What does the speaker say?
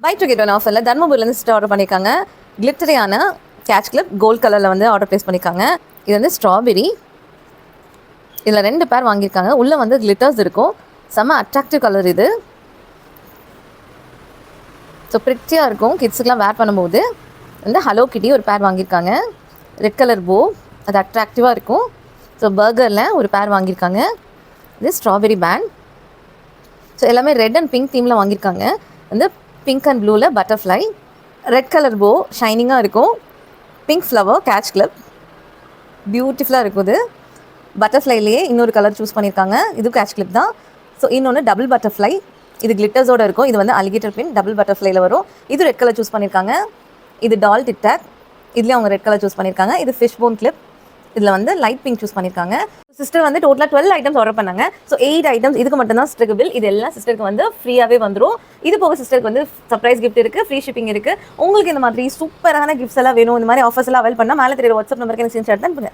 By to get one ஆஃபரில் தர்மபுரிலேருந்து sister order பண்ணியிருக்காங்க. கிளிட்டரியான catch clip gold கலரில் வந்து ஆர்டர் ப்ளேஸ் பண்ணியிருக்காங்க. இது வந்து ஸ்ட்ராபெரி. இதில் 2 பேர் வாங்கியிருக்காங்க. உள்ளே வந்து கிளிட்டர்ஸ் இருக்கும். செம்ம அட்ராக்டிவ் கலர் இது. ஸோ ப்ரிட்டியாக இருக்கும் கிட்ஸுக்கெலாம் வேர் பண்ணும்போது. வந்து ஹலோ கிட்டி ஒரு பேர் வாங்கியிருக்காங்க. ரெட் கலர் போ, அது அட்ராக்டிவாக இருக்கும். ஸோ பர்கரில் ஒரு பேர் வாங்கியிருக்காங்க. இது ஸ்ட்ராபெரி பேண்ட். ஸோ எல்லாமே ரெட் அண்ட் பிங்க் தீமில் வாங்கியிருக்காங்க. வந்து பிங்க் அண்ட் ப்ளூவில் பட்டர்ஃப்ளை, ரெட் கலர் போ ஷைனிங்காக இருக்கும். பிங்க் ஃப்ளவர் கேட்ச் கிளிப் பியூட்டிஃபுல்லாக இருக்குது. பட்டர்ஃப்ளைலேயே இன்னொரு கலர் சூஸ் பண்ணியிருக்காங்க. இது கேட்ச் கிளிப் தான். ஸோ இன்னொன்று டபுள் பட்டர்ஃப்ளை, இது கிளிட்டர்ஸோடு இருக்கும். இது வந்து அலிகேட்டர் பின் டபுள் பட்டர்ஃப்ளைல வரும். இது ரெட் கலர் சூஸ் பண்ணியிருக்காங்க. இது டால் டிக்டாக், இதுலேயும் அவங்க ரெட் கலர் சூஸ் பண்ணியிருக்காங்க. இது ஃபிஷ் போன் கிளிப், இதில் வந்து லைட் பிங்க் சூஸ் பண்ணியிருக்காங்க. சிஸ்டர் வந்து டோட்டலாக 12 ஐட்டம்ஸ் ஆர்டர் பண்ணாங்க. ஸோ 8 ஐட்டம்ஸ் இதுக்கு மட்டும் தான் சிஸ்டருக்கு பில். இது எல்லாம் சிஸ்டருக்கு வந்து ஃப்ரீயாகவே வந்துடும். இது போக சிஸ்டருக்கு வந்து சர்ப்ரைஸ் கிஃப்ட் இருக்குது, ஃப்ரீ ஷிப்பிங் இருக்குது. உங்களுக்கு இந்த மாதிரி சூப்பரான கிஃப்ட்ஸ் எல்லாம் வேணும், இந்த மாதிரி ஆஃபர்ஸ் எல்லாம் அவைல் பண்ணால் மேலே தெரியுற வாட்ஸ்அப் நம்பருக்கு எனக்கு சென்ட் பண்ணி